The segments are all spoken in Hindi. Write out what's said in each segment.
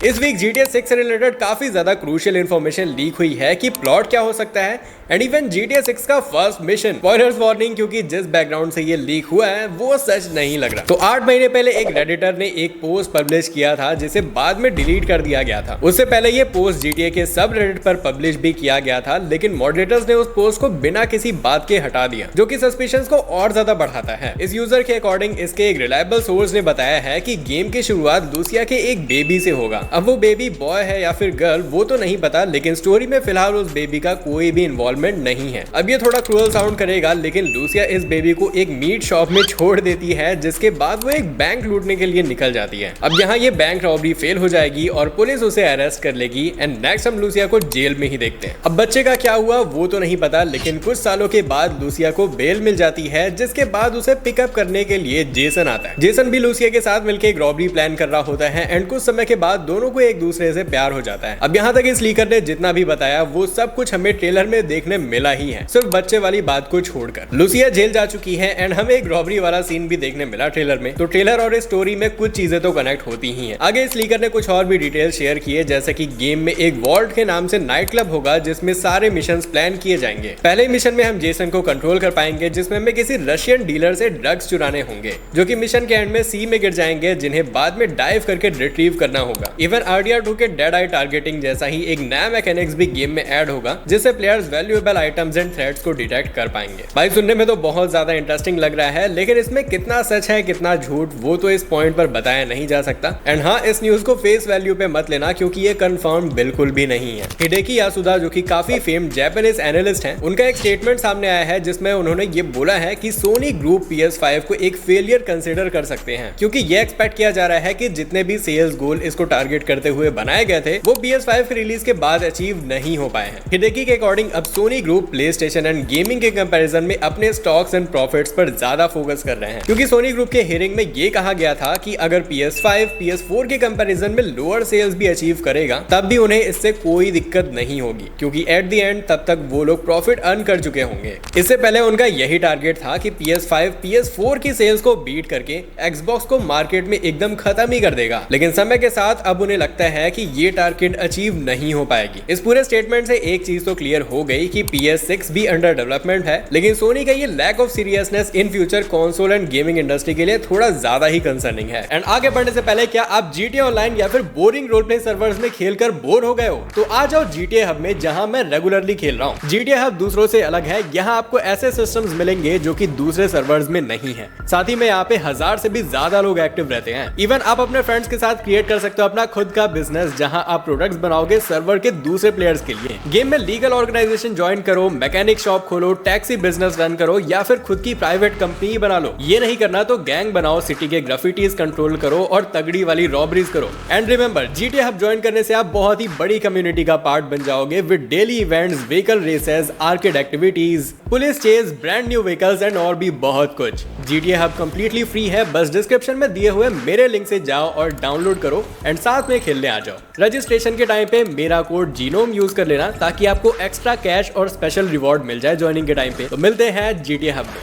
इस वीक GTA 6 से रिलेटेड काफी ज्यादा क्रूशियल इन्फॉर्मेशन लीक हुई है कि प्लॉट क्या हो सकता है एंड इवन GTA 6 का फर्स्ट मिशन। स्पॉयलर्स वार्निंग, क्योंकि जिस बैकग्राउंड से ये लीक हुआ है वो सच नहीं लग रहा। तो 8 महीने पहले एक रेडिटर ने एक पोस्ट पब्लिश किया था जिसे बाद में डिलीट कर दिया गया था। उससे पहले ये पोस्ट GTA के सब रेडिट पर पब्लिश भी किया गया था, लेकिन मॉडरेटर्स ने उस पोस्ट को बिना किसी बात के हटा दिया, जो कि सस्पिशंस को और ज्यादा बढ़ाता है। इस यूजर के अकॉर्डिंग इसके एक रिलायबल सोर्स ने बताया है कि गेम की शुरुआत लूसिया के एक बेबी से होगा। अब वो बेबी बॉय है या फिर गर्ल वो तो नहीं पता, लेकिन स्टोरी में फिलहाल उस बेबी का कोई भी इन्वॉल्वमेंट नहीं है। अब ये थोड़ा क्रूअल साउंड करेगा, लेकिन लूसिया इस बेबी को एक मीट शॉप में छोड़ देती है, जिसके बाद वो एक बैंक लूटने के लिए निकल जाती है। अब यहाँ ये बैंक रॉबरी फेल हो जाएगी और पुलिस उसे अरेस्ट कर लेगी एंड नेक्स्ट हम लूसिया को जेल में ही देखते हैं। अब बच्चे का क्या हुआ वो तो नहीं पता, लेकिन कुछ सालों के बाद लूसिया को बेल मिल जाती है, जिसके बाद उसे पिकअप करने के लिए जेसन आता है। जेसन भी लूसिया के साथ मिलकर एक रॉबरी प्लान कर रहा होता है एंड कुछ समय के बाद दोनों को एक दूसरे से प्यार हो जाता है। अब यहाँ तक इस लीकर ने जितना भी बताया वो सब कुछ हमें ट्रेलर में देखने मिला ही है, सिर्फ बच्चे वाली बात को छोड़कर। लूसिया जेल जा चुकी है एंड हमें एक रॉबरी वाला सीन भी देखने मिला ट्रेलर में। तो ट्रेलर और इस स्टोरी में कुछ चीजें तो कनेक्ट होती ही हैं। आगे इस लीकर ने कुछ और भी डिटेल शेयर किए, जैसे कि गेम में एक वॉल्ट के नाम से नाइट क्लब होगा जिसमें सारे मिशंस प्लान किए जाएंगे। पहले मिशन में हम जेसन को कंट्रोल कर पाएंगे, जिसमें हमें किसी रशियन डीलर से ड्रग्स चुराने होंगे, जो कि मिशन के एंड में सी में गिर जाएंगे, जिन्हें बाद में डाइव करके रिट्रीव करना होगा। इवन RDR2 के डेड आई टारगेटिंग जैसा ही एक नया मैकेनिक्स भी गेम में ऐड होगा, जिससे players valuable items and threats को डिटेक्ट कर पाएंगे। भाई सुनने में तो बहुत ज्यादा इंटरेस्टिंग लग रहा है, लेकिन इसमें कितना सच है कितना झूठ वो तो इस पॉइंट पर बताया नहीं जा सकता। एंड हाँ, इस न्यूज को फेस वैल्यू पे मत लेना, क्योंकि ये कंफर्म बिल्कुल भी नहीं है। हिडेकी यासुदा, जो कि काफी फेम्ड जापानीज एनालिस्ट हैं, उनका एक स्टेटमेंट सामने आया है जिसमें उन्होंने ये बोला है कि सोनी ग्रुप PS5 को एक फेलियर कंसिडर कर सकते हैं, क्योंकि ये एक्सपेक्ट किया जा रहा है कि जितने भी सेल्स गोल इसको टारगेट करते हुए बनाए गए थे वो PS5 के रिलीज के बाद अचीव नहीं हो पाए हैं। हिडेकी के अकॉर्डिंग अब Sony group PlayStation and gaming के कंपैरिजन में अपने स्टॉक्स एंड प्रॉफिट्स पर ज्यादा फोकस कर रहे हैं, क्योंकि सोनी ग्रुप के हियरिंग में ये कहा गया था कि अगर PS5 PS4 के कंपैरिजन में लोअर सेल्स भी अचीव करेगा तब भी उन्हें इससे कोई दिक्कत नहीं होगी, क्योंकि एट द एंड तब तक वो लोग प्रॉफिट अर्न कर चुके होंगे। इससे पहले उनका यही टारगेट था कि PS5 PS4 की सेल्स को बीट करके Xbox को मार्केट में एकदम खत्म ही कर देगा, लेकिन समय के साथ अब उन्हें लगता है कि ये टारगेट अचीव नहीं हो पाएगी। इस पूरे स्टेटमेंट से एक चीज तो क्लियर हो गई कि PS6 भी अंडर डेवलपमेंट है, लेकिन सोनी का ये lack of seriousness in future console and gaming industry के लिए थोड़ा ज्यादा ही कंसर्निंग है। एंड आगे बढ़ने से पहले, क्या आप GTA ऑनलाइन या फिर बोरिंग रोल प्ले सर्वर्स में खेलकर बोर हो गए हो? तो आ जाओ GTA हब में, जहां मैं रेगुलरली खेल रहा हूं। GTA हब दूसरों से अलग है, यहाँ आपको ऐसे सिस्टम्स मिलेंगे जो कि दूसरे सर्वर्स में नहीं है। साथ ही में यहाँ पे 1000 से भी ज्यादा लोग एक्टिव रहते हैं। इवन आप अपने फ्रेंड्स के साथ क्रिएट कर सकते हो अपना खुद का बिजनेस, जहां आप प्रोडक्ट्स बनाओगे सर्वर के दूसरे प्लेयर्स के लिए। गेम में लीगल ऑर्गेनाइजेशन ज्वाइन करो, मैकेनिक शॉप खोलो, टैक्सी बिजनेस रन करो या फिर खुद की प्राइवेट कंपनी बना लो। ये नहीं करना तो गैंग बनाओ, सिटी के ग्राफिटीज कंट्रोल करो और तगड़ी वाली रॉबरीज करो। And remember, GTA hub join करने से आप बहुत ही बड़ी कम्युनिटी का पार्ट बन जाओगे with daily events, vehicle races, arcade activities, police chase, brand new vehicles and और भी बहुत कुछ। GTA हब कंप्लीटली फ्री है, बस डिस्क्रिप्शन में दिए हुए मेरे लिंक से जाओ और डाउनलोड करो एंड साथ में खेलने आ जाओ। रजिस्ट्रेशन के टाइम पे मेरा कोड जीनोम यूज कर लेना, ताकि आपको एक्स्ट्रा कैश और स्पेशल रिवॉर्ड मिल जाए ज्वाइनिंग के टाइम पे। तो मिलते हैं GTA हब में।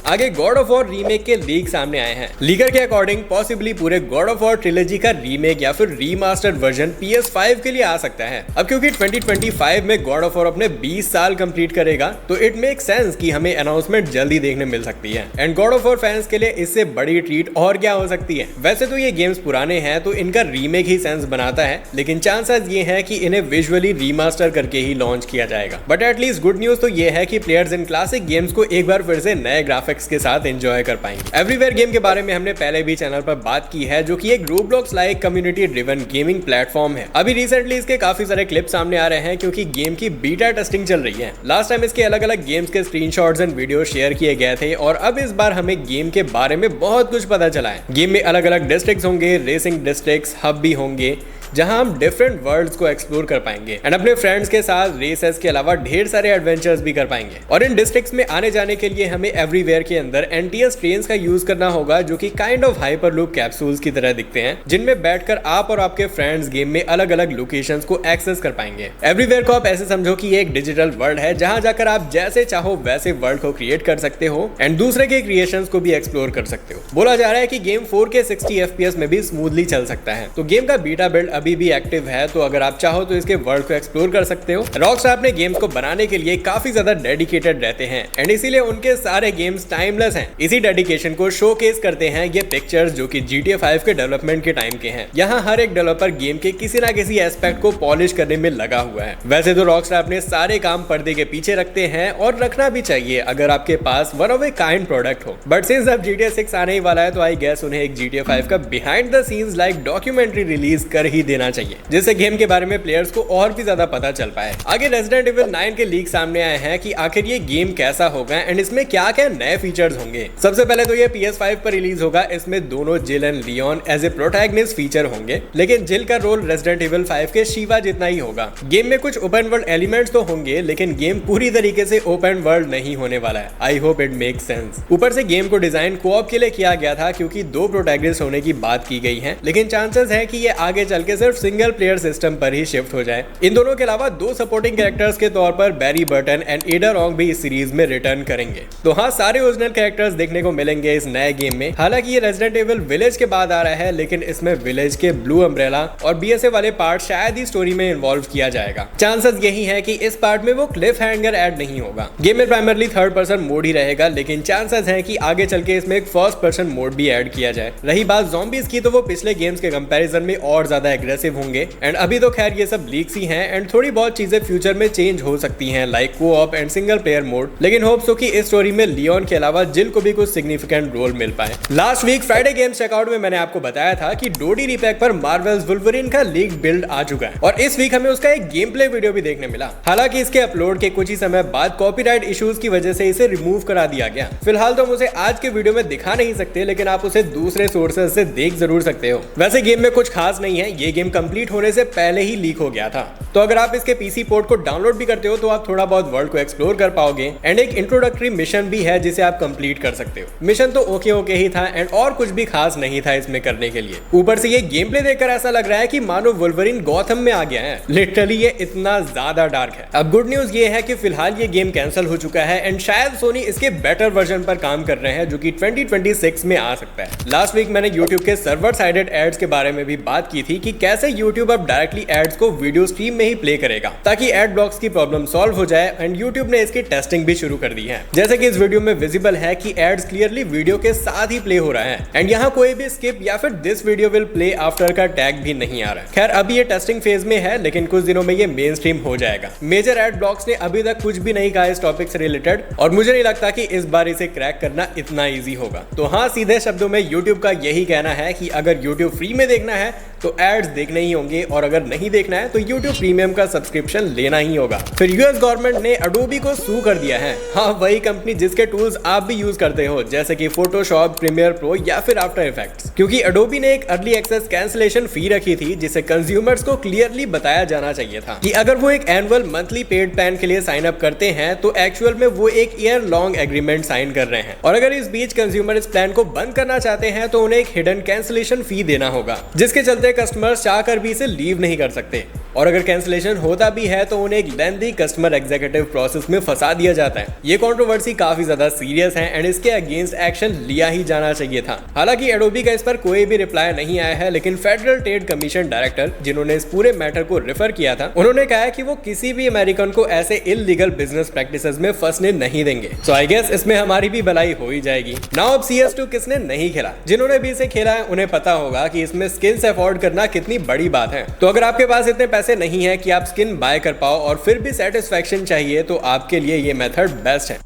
आगे गॉड ऑफ वॉर रीमेक के लीक सामने आए हैं। लीकर के अकॉर्डिंग पॉसिबली पूरे गॉड ऑफ वॉर ट्रिलॉजी का रीमेक या फिर रीमास्टर्ड वर्जन PS5 के लिए आ सकता है। अब क्योंकि 2025 में गॉड ऑफ वॉर अपने 20 साल कंप्लीट करेगा, तो इट मेक सेंस कि हमें अनाउंसमेंट जल्दी देखने मिल सकती है। And God of war fans के लिए इससे बड़ी ट्रीट और क्या हो सकती है। वैसे तो ये गेम्स पुराने हैं, तो इनका रीमेक ही सेंस बनाता है, लेकिन चांसेस ये है कि इन्हें विजुअली रीमास्टर करके ही लॉन्च किया जाएगा। बट एटलीस्ट गुड न्यूज तो ये है कि प्लेयर्स इन क्लासिक गेम्स को एक बार फिर से नए ग्राफिक्स के साथ एंजॉय कर पाएंगे। एवरीवेयर गेम के बारे में हमने पहले भी चैनल पर बात की है, जो कि एक Roblox like community driven gaming platform है। अभी रिसेंटली इसके काफी सारे क्लिप सामने आ रहे हैं, क्योंकि गेम की बीटा टेस्टिंग चल रही है। लास्ट टाइम इसके अलग अलग गेम्स के स्क्रीनशॉट्स एंड वीडियो शेयर किए गए थे, और अब इस बार हमें गेम के बारे में बहुत कुछ पता चला है। गेम में अलग अलग डिस्ट्रिक्ट्स होंगे, रेसिंग डिस्ट्रिक्ट्स, हब भी होंगे, जहां हम डिफरेंट वर्ल्ड्स को एक्सप्लोर कर पाएंगे एंड अपने फ्रेंड्स के साथ रेसेस के अलावा ढेर सारे एडवेंचर्स भी कर पाएंगे। और इन डिस्ट्रिक्ट्स में आने जाने के लिए हमें एवरीवेयर के अंदर एनटीएस ट्रेन्स का यूज करना होगा, जो कि kind of hyper loop capsules की तरह दिखते हैं, जिनमें बैठकर आप और आपके फ्रेंड्स गेम में अलग अलग लोकेशंस को एक्सेस कर पाएंगे। एवरीवेयर को आप ऐसे समझो कि ये एक डिजिटल वर्ल्ड है जहां जाकर आप जैसे चाहो वैसे वर्ल्ड को क्रिएट कर सकते हो एंड दूसरे के क्रिएशंस को भी एक्सप्लोर कर सकते हो। बोला जा रहा है कि गेम 4K 60 FPS में भी स्मूथली चल सकता है। तो गेम का बीटा बिल्ड अभी भी एक्टिव है, तो अगर आप चाहो तो इसके वर्ल्ड को एक्सप्लोर कर सकते हो। रॉकस्टार अपने गेम्स को बनाने के लिए काफी ज्यादा डेडिकेटेड रहते हैं एंड इसीलिए उनके सारे गेम्स टाइमलेस हैं। इसी डेडिकेशन को शोकेस करते हैं ये पिक्चर्स जो कि GTA 5 के डेवलपमेंट के टाइम के हैं। यहाँ हर एक डेवलपर गेम के किसी ना किसी एस्पेक्ट को पॉलिश करने में लगा हुआ है। वैसे तो रॉकस्टार अपने सारे काम पर्दे के पीछे रखते हैं और रखना भी चाहिए अगर आपके पास one of a kind product हो। बट सिंस अब GTA 6 आने ही वाला है तो आई गेस उन्हें एक GTA 5 का behind the scenes like documentary release कर ही देना चाहिए, जिससे गेम के बारे में प्लेयर्स को और भी ज्यादा पता चल पाए। आगे रेजिडेंट इविल 9 के लीक सामने आए हैं कि आखिर ये गेम कैसा होगा एंड इसमें क्या क्या नए फीचर्स होंगे। सबसे पहले तो ये PS5 पर रिलीज होगा। इसमें दोनों Jill and Leon as a protagonist feature होंगे, लेकिन जिल का रोल रेजिडेंट इविल 5 के शिवा जितना ही होगा। गेम में कुछ ओपन वर्ल्ड एलिमेंट्स तो होंगे, लेकिन गेम पूरी तरीके से ओपन वर्ल्ड नहीं होने वाला है। I hope it makes sense. ऊपर से गेम को डिजाइन कोऑप के लिए किया गया था क्योंकि दो प्रोटैगनिस्ट होने की बात की गई है, लेकिन चांसेस है कि ये आगे चल के सिर्फ सिंगल प्लेयर सिस्टम पर ही शिफ्ट हो जाए। इन दोनों के अलावा दो सपोर्टिंग कैरेक्टर्स के तौर पर बैरी बर्टन एंड एडा रॉन्ग भी इस सीरीज में रिटर्न करेंगे। तो हाँ, सारे ओरिजिनल कैरेक्टर्स देखने को मिलेंगे इस नए गेम में। हालांकि ये रेजिडेंट इविल विलेज के बाद आ रहा है, लेकिन इसमें विलेज के ब्लू अम्ब्रेला और BSA वाले पार्ट शायद ही स्टोरी में इन्वॉल्व किया जाएगा। चांसेस यही है कि इस पार्ट में वो क्लिफ हैंगर ऐड नहीं होगा। गेम में प्राइमरली थर्ड पर्सन मोड ही रहेगा, लेकिन चांसेस है कि आगे चल के इसमें एक फर्स्ट पर्सन मोड भी ऐड किया जाए। रही बात ज़ॉम्बीज की, तो वो पिछले गेम्स के कंपैरिजन में और ज्यादा एग्रेसिव होंगे एंड अभी तो खैर ये सब लीक्स ही हैं एंड थोड़ी बहुत चीजें फ्यूचर में चेंज हो सकती हैं like co-op and single player mode, लेकिन होप सो कि इस स्टोरी में लियोन के अलावा जिल को भी कुछ सिग्निफिकेंट रोल मिल पाए। Last week Friday games checkout में मैंने आपको बताया था कि डोडी रीपैक पर मार्वल्स वुल्वरीन का लीक बिल्ड आ चुका है और इस वीक हमें उसका एक गेम प्ले वीडियो भी देखने मिला। हालांकि इसके अपलोड के कुछ ही समय बाद कॉपीराइट इश्यूज की वजह से इसे रिमूव करा दिया गया। फिलहाल तो हम उसे आज के वीडियो में दिखा नहीं सकते, लेकिन आप उसे दूसरे सोर्सेज से देख जरूर सकते हो। वैसे गेम में कुछ खास नहीं है, ये गेम कंप्लीट होने से पहले ही लीक हो गया था, तो अगर आप इसके पीसी पोर्ट को डाउनलोड भी करते हो तो आप थोड़ा बहुत वर्ल्ड को एक्सप्लोर कर पाओगे एंड एक इंट्रोडक्टरी मिशन भी है जिसे आप कंप्लीट कर सकते हो। मिशन तो ओके ही था एंड और कुछ भी खास नहीं था इसमें करने के लिए। ऊपर से ये गेम प्ले देखकर ऐसा लग रहा है कि मानो वुल्वरीन गॉथम में आ गया है। लिटरली ये इतना ज्यादा डार्क है। अब गुड न्यूज ये है कि फिलहाल ये गेम कैंसिल हो चुका है एंड शायद सोनी इसके बेटर वर्जन पर काम कर रहे हैं जो कि 2026 में आ सकता है। लास्ट वीक मैंने YouTube के सर्वर साइडेड एड्स के बारे में भी बात की थी कि कैसे YouTube अब डायरेक्टली एड्स को वीडियो स्ट्रीम में ही प्ले करेगा ताकि एड ब्लॉक्स की प्रॉब्लम सॉल्व हो जाए एंड YouTube ने इसकी टेस्टिंग भी शुरू कर दी है। जैसे कि इस वीडियो में विजिबल है कि एड्स क्लियरली वीडियो के साथ ही प्ले हो रहा है एंड यहाँ कोई भी स्किप या फिर this video will play after का टैग भी नहीं आ रहा है। खैर अभी ये टेस्टिंग फेज में है, लेकिन कुछ दिनों में ये मेन स्ट्रीम हो जाएगा। मेजर एड ब्लॉक्स ने अभी तक कुछ भी नहीं कहा इस टॉपिक से रिलेटेड और मुझे नहीं लगता कि इस बार इसे क्रैक करना इतना ईजी होगा। तो हाँ, सीधे शब्दों में YouTube का यही कहना है कि अगर YouTube फ्री में देखना है तो एड्स देखने ही होंगे और अगर नहीं देखना है तो YouTube प्रीमियम का सब्सक्रिप्शन लेना ही होगा। फिर यूएस गवर्नमेंट ने अडोबी को सू कर दिया है। हाँ, वही कंपनी जिसके टूल्स आप भी यूज करते हो जैसे कि फोटोशॉप, प्रीमियर प्रो या फिर आफ्टर इफेक्ट्स, क्योंकि अडोबी ने एक अर्ली एक्सेस कैंसिलेशन फी रखी थी जिसे कंज्यूमर्स को क्लियरली बताया जाना चाहिए था कि अगर वो एक एनुअल मंथली पेड प्लान के लिए साइन अप करते हैं तो एक्चुअल में वो एक ईयर लॉन्ग एग्रीमेंट साइन कर रहे हैं और अगर इस बीच कंज्यूमर इस प्लान को बंद करना चाहते हैं तो उन्हें एक हिडन कैंसिलेशन फी देना होगा, जिसके चलते कस्टमर्स चाहकर भी इसे लीव नहीं कर सकते और अगर कैंसिलेशन होता भी है तो उन्हें एक लेंथी कस्टमर एग्जीक्यूटिव प्रोसेस में फंसा दिया जाता है। ये कंट्रोवर्सी काफी ज्यादा सीरियस है एंड इसके अगेंस्ट एक्शन लिया ही जाना चाहिए था। हालांकि एडोबी का इस पर कोई भी रिप्लाई नहीं आया है, लेकिन फेडरल ट्रेड कमीशन डायरेक्टर जिन्होंने इस पूरे मैटर को रेफर किया था, उन्होंने कहा है कि वो किसी भी अमेरिकन को ऐसे इलीगल बिजनेस प्रैक्टिसेस में फंसने नहीं देंगे। सो आई गेस इसमें हमारी भी भलाई हो ही जाएगी। नाउ अब CS2 किसने नहीं खेला, जिन्होंने भी इसे खेला है उन्हें पता होगा कि इसमें स्किन्स अफोर्ड करना कितनी बड़ी बात है। तो अगर आपके पास इतने पैसे नहीं है कि आप स्किन बाय कर पाओ और फिर भी सेटिस्फैक्शन चाहिए तो आपके लिए ये मेथड बेस्ट है।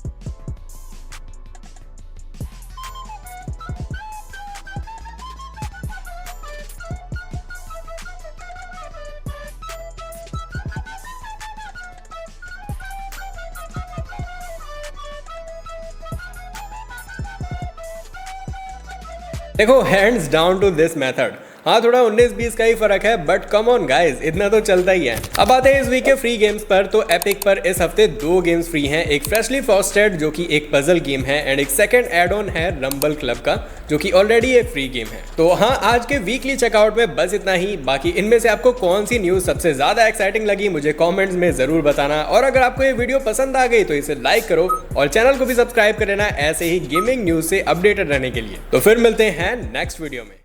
देखो, hands down to this method हाँ थोड़ा 19-20 का ही फर्क है, बट कम ऑन गाइस, इतना तो चलता ही है। अब आते हैं इस वीक के फ्री गेम्स पर। तो एपिक पर इस हफ्ते 2 गेम्स फ्री हैं, एक फ्रेशली फ्रॉस्टेड जो कि एक पजल गेम है एंड एक सेकंड एड ऑन है रंबल क्लब का जो कि ऑलरेडी एक फ्री गेम है। तो हाँ, आज के वीकली चेकआउट में बस इतना ही। बाकी इनमें से आपको कौन सी न्यूज सबसे ज्यादा एक्साइटिंग लगी मुझे कॉमेंट्स में जरूर बताना, और अगर आपको ये वीडियो पसंद आ गई तो इसे लाइक करो और चैनल को भी सब्सक्राइब कर लेना ऐसे ही गेमिंग न्यूज से अपडेटेड रहने के लिए। तो फिर मिलते हैं नेक्स्ट वीडियो में।